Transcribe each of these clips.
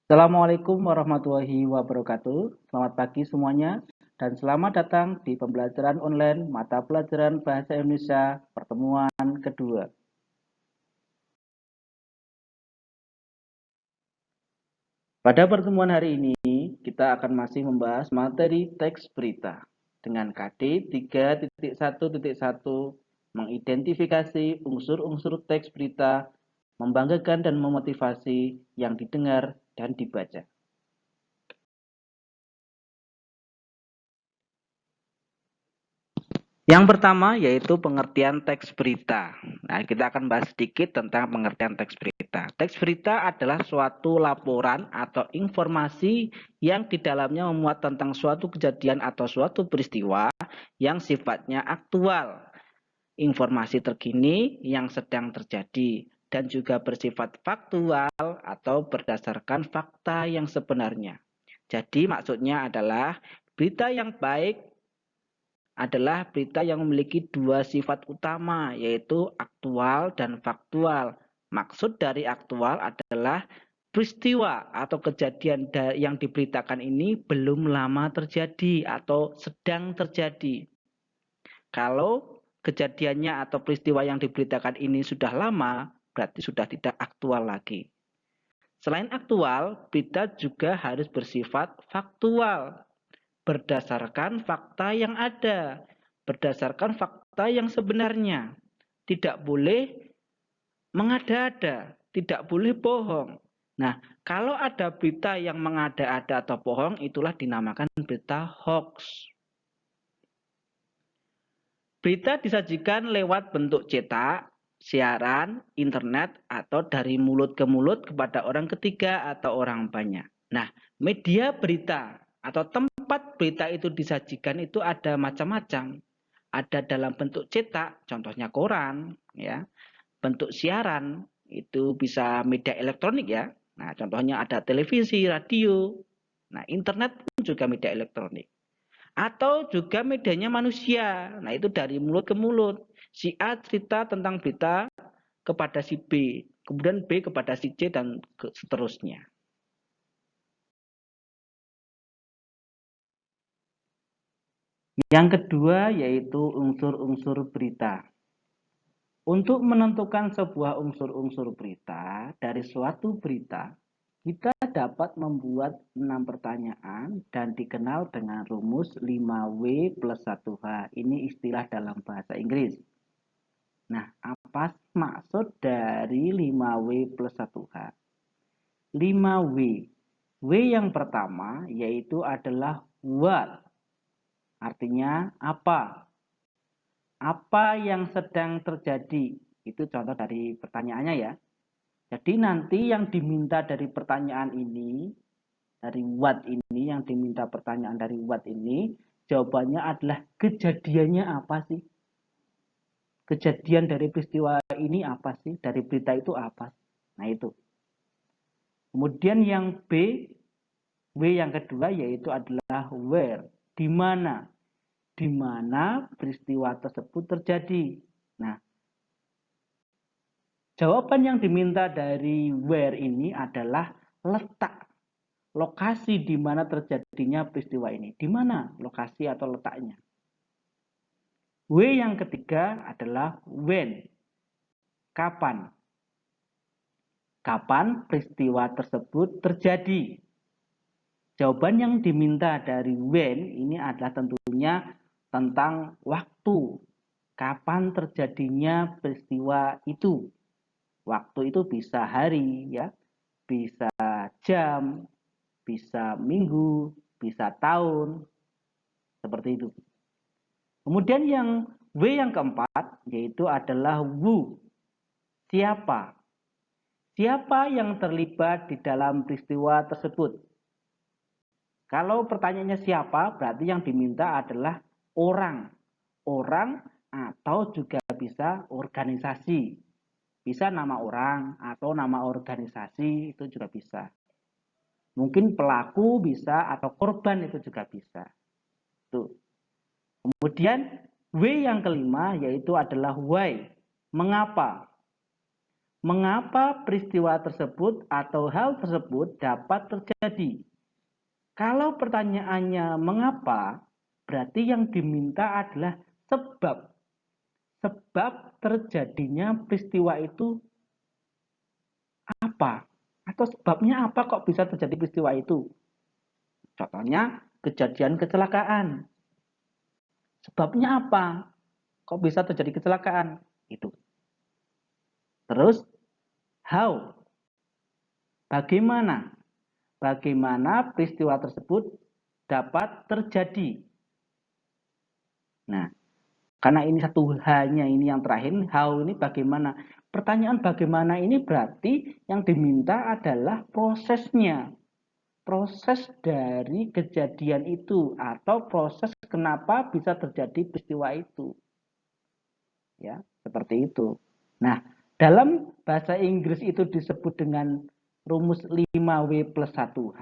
Assalamualaikum warahmatullahi wabarakatuh. Selamat pagi semuanya dan selamat datang di pembelajaran online mata pelajaran Bahasa Indonesia pertemuan kedua. Pada pertemuan hari ini, kita akan masih membahas materi teks berita dengan KD 3.1.1 mengidentifikasi unsur-unsur teks berita, membanggakan dan memotivasi yang didengar dan dibaca. Yang pertama yaitu pengertian teks berita. Nah, kita akan bahas sedikit tentang pengertian teks berita. Teks berita adalah suatu laporan atau informasi yang di dalamnya memuat tentang suatu kejadian atau suatu peristiwa yang sifatnya aktual, informasi terkini yang sedang terjadi, dan juga bersifat faktual atau berdasarkan fakta yang sebenarnya. Jadi maksudnya adalah berita yang baik adalah berita yang memiliki dua sifat utama, yaitu aktual dan faktual. Maksud dari aktual adalah peristiwa atau kejadian yang diberitakan ini belum lama terjadi atau sedang terjadi. Kalau kejadiannya atau peristiwa yang diberitakan ini sudah lama, berarti sudah tidak aktual lagi. Selain aktual, berita juga harus bersifat faktual, berdasarkan fakta yang ada, berdasarkan fakta yang sebenarnya. Tidak boleh mengada-ada, tidak boleh bohong. Nah, kalau ada berita yang mengada-ada atau bohong, itulah dinamakan berita hoax. Berita disajikan lewat bentuk cetak, siaran, internet, atau dari mulut ke mulut kepada orang ketiga atau orang banyak. Nah, media berita atau tempat berita itu disajikan itu ada macam-macam. Ada dalam bentuk cetak, contohnya koran, ya. Bentuk siaran itu bisa media elektronik ya. Nah, contohnya ada televisi, radio. Nah, internet pun juga media elektronik. Atau juga medianya manusia. Nah, itu dari mulut ke mulut. Si A cerita tentang berita kepada si B, kemudian B kepada si C dan seterusnya. Yang kedua yaitu unsur-unsur berita. Untuk menentukan sebuah unsur-unsur berita dari suatu berita, kita dapat membuat 6 pertanyaan dan dikenal dengan rumus 5W plus 1H. Ini istilah dalam bahasa Inggris. Nah, apa maksud dari 5W plus 1H? 5W. W yang pertama yaitu adalah what. Artinya apa? Apa yang sedang terjadi? Itu contoh dari pertanyaannya ya. Jadi nanti yang diminta dari pertanyaan ini, dari what ini, yang diminta pertanyaan dari what ini, jawabannya adalah kejadiannya apa sih? Kejadian dari peristiwa ini apa sih? Dari berita itu apa? Nah itu. Kemudian yang B, W yang kedua yaitu adalah where. Di mana? Di mana peristiwa tersebut terjadi. Nah, jawaban yang diminta dari where ini adalah letak. Lokasi di mana terjadinya peristiwa ini. Di mana lokasi atau letaknya. W yang ketiga adalah when. Kapan? Kapan peristiwa tersebut terjadi? Jawaban yang diminta dari when ini adalah tentunya tentang waktu. Kapan terjadinya peristiwa itu? Waktu itu bisa hari, ya, bisa jam, bisa minggu, bisa tahun, seperti itu. Kemudian yang W yang keempat yaitu adalah who. Siapa? Siapa yang terlibat di dalam peristiwa tersebut? Kalau pertanyaannya siapa, berarti yang diminta adalah orang. Orang atau juga bisa organisasi. Bisa nama orang atau nama organisasi itu juga bisa. Mungkin pelaku bisa atau korban itu juga bisa. Tuh. Kemudian W yang kelima yaitu adalah why. Mengapa? Mengapa peristiwa tersebut atau hal tersebut dapat terjadi? Kalau pertanyaannya mengapa, berarti yang diminta adalah sebab. Sebab terjadinya peristiwa itu apa? Atau sebabnya apa kok bisa terjadi peristiwa itu? Contohnya kejadian kecelakaan. Sebabnya apa? Kok bisa terjadi kecelakaan? Itu. Terus, how? Bagaimana? Bagaimana peristiwa tersebut dapat terjadi? Nah, karena ini satu hanya ini yang terakhir, how ini bagaimana? Pertanyaan bagaimana ini berarti yang diminta adalah prosesnya. Proses dari kejadian itu atau proses kenapa bisa terjadi peristiwa itu. Ya, seperti itu. Nah, dalam bahasa Inggris itu disebut dengan rumus 5W plus 1H.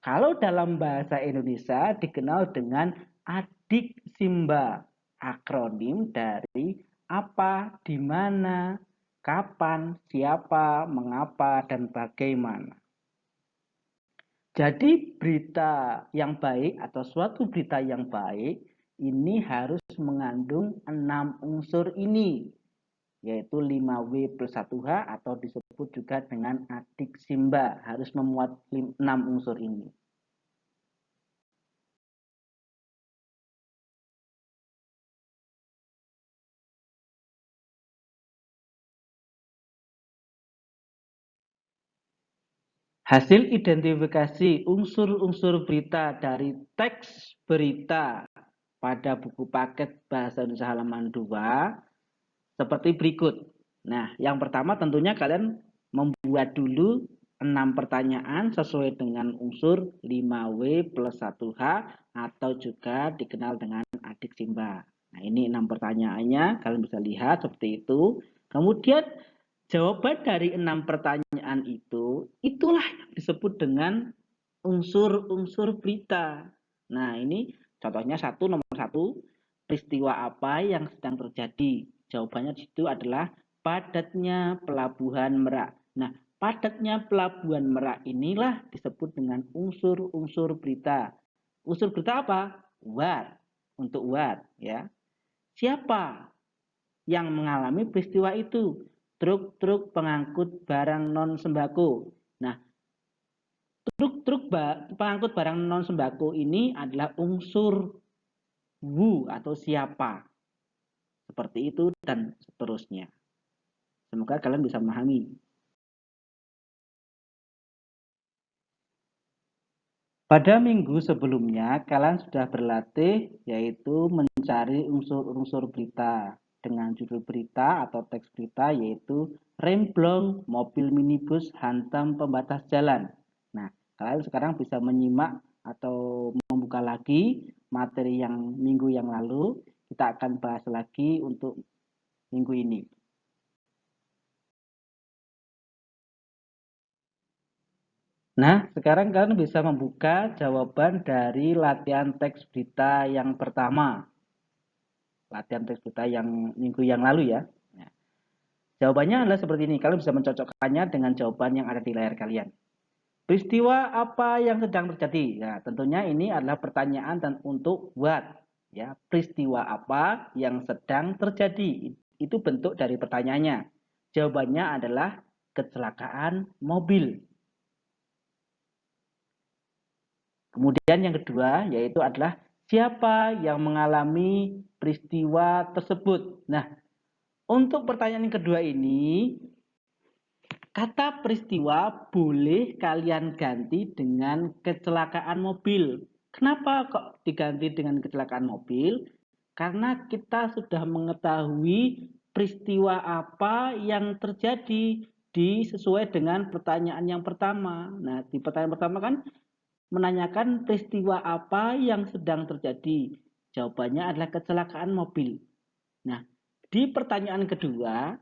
Kalau dalam bahasa Indonesia dikenal dengan adik simba. Akronim dari apa, di mana, kapan, siapa, mengapa, dan bagaimana. Jadi berita yang baik atau suatu berita yang baik ini harus mengandung 6 unsur ini, yaitu 5W plus 1H atau disebut juga dengan adik simba, harus memuat 6 unsur ini. Hasil identifikasi unsur-unsur berita dari teks berita pada buku paket Bahasa Indonesia halaman 2 seperti berikut. Nah, yang pertama tentunya kalian membuat dulu 6 pertanyaan sesuai dengan unsur 5W plus 1H atau juga dikenal dengan adik simba. Nah, ini 6 pertanyaannya, kalian bisa lihat seperti itu. Kemudian jawaban dari 6 pertanyaan itu, itulah yang disebut dengan unsur-unsur berita. Nah, ini contohnya nomor 1, peristiwa apa yang sedang terjadi? Jawabannya di situ adalah padatnya pelabuhan Merak. Nah, padatnya pelabuhan Merak inilah disebut dengan unsur-unsur berita. Unsur berita apa? What. Untuk what, ya. Siapa yang mengalami peristiwa itu? Truk-truk pengangkut barang non sembako. Nah, truk-truk pengangkut barang non sembako ini adalah unsur who atau siapa. Seperti itu dan seterusnya. Semoga kalian bisa memahami. Pada minggu sebelumnya, kalian sudah berlatih yaitu mencari unsur-unsur berita dengan judul berita atau teks berita yaitu remblong mobil minibus hantam pembatas jalan. Nah, kalian sekarang bisa menyimak atau membuka lagi materi yang minggu yang lalu. Kita akan bahas lagi untuk minggu ini. Nah, sekarang kalian bisa membuka jawaban dari latihan teks berita yang pertama. Latihan teks berita yang minggu yang lalu ya. Nah, jawabannya adalah seperti ini. Kalian bisa mencocokkannya dengan jawaban yang ada di layar kalian. Peristiwa apa yang sedang terjadi? Ya, tentunya ini adalah pertanyaan dan untuk what. Ya, peristiwa apa yang sedang terjadi? Itu bentuk dari pertanyaannya. Jawabannya adalah kecelakaan mobil. Kemudian yang kedua yaitu adalah siapa yang mengalami peristiwa tersebut. Nah, untuk pertanyaan yang kedua ini, kata peristiwa boleh kalian ganti dengan kecelakaan mobil. Kenapa kok diganti dengan kecelakaan mobil? Karena kita sudah mengetahui peristiwa apa yang terjadi sesuai dengan pertanyaan yang pertama. Nah, di pertanyaan pertama kan menanyakan peristiwa apa yang sedang terjadi. Jawabannya adalah kecelakaan mobil. Nah, di pertanyaan kedua,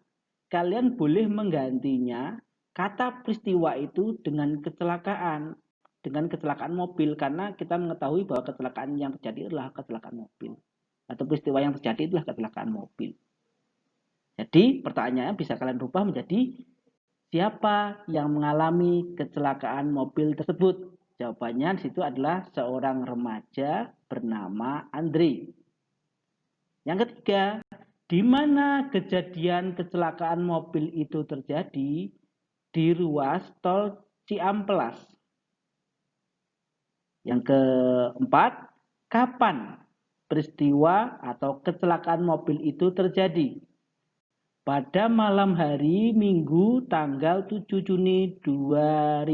kalian boleh menggantinya kata peristiwa itu dengan kecelakaan mobil karena kita mengetahui bahwa kecelakaan yang terjadi adalah kecelakaan mobil atau peristiwa yang terjadi adalah kecelakaan mobil. Jadi pertanyaannya bisa kalian rubah menjadi Siapa yang mengalami kecelakaan mobil tersebut? Jawabannya di situ adalah seorang remaja bernama Andre. Yang ketiga, di mana kejadian kecelakaan mobil itu terjadi? Di ruas tol Ciamplas. Yang keempat, kapan peristiwa atau kecelakaan mobil itu terjadi? Pada malam hari Minggu tanggal 7 Juni 2019.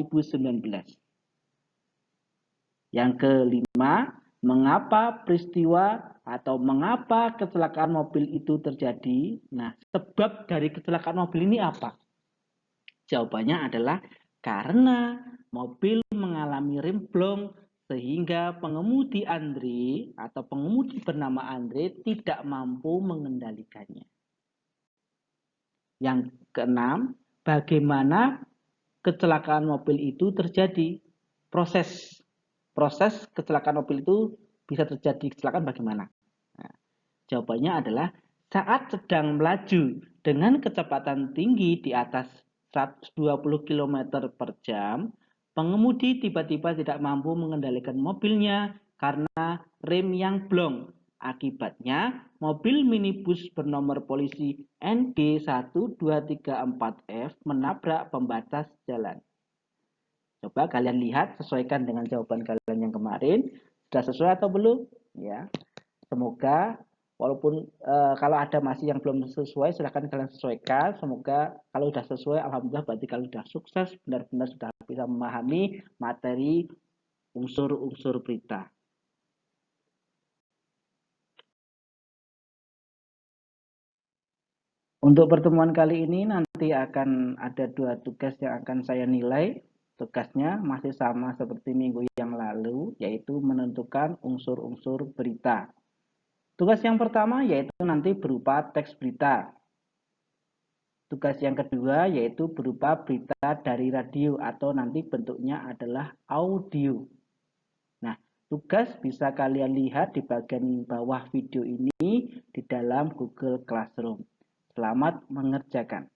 Yang kelima, mengapa peristiwa atau mengapa kecelakaan mobil itu terjadi? Nah, sebab dari kecelakaan mobil ini apa? Jawabannya adalah karena mobil mengalami remblong sehingga pengemudi Andre atau pengemudi bernama Andre tidak mampu mengendalikannya. Yang keenam, bagaimana kecelakaan mobil itu terjadi? Proses kecelakaan mobil itu bisa terjadi kecelakaan bagaimana? Nah, jawabannya adalah saat sedang melaju dengan kecepatan tinggi di atas 120 km per jam, pengemudi tiba-tiba tidak mampu mengendalikan mobilnya karena rem yang blong. Akibatnya, mobil minibus bernomor polisi NG1234F menabrak pembatas jalan. Coba kalian lihat, sesuaikan dengan jawaban kalian yang kemarin. Sudah sesuai atau belum? Ya. Semoga walaupun kalau ada masih yang belum sesuai, silahkan kalian sesuaikan. Semoga kalau sudah sesuai, alhamdulillah berarti kalian sudah sukses, benar-benar sudah bisa memahami materi unsur-unsur berita. Untuk pertemuan kali ini nanti akan ada 2 tugas yang akan saya nilai. Tugasnya masih sama seperti minggu yang lalu, yaitu menentukan unsur-unsur berita. Tugas yang pertama yaitu nanti berupa teks berita. Tugas yang kedua yaitu berupa berita dari radio atau nanti bentuknya adalah audio. Nah, tugas bisa kalian lihat di bagian bawah video ini di dalam Google Classroom. Selamat mengerjakan.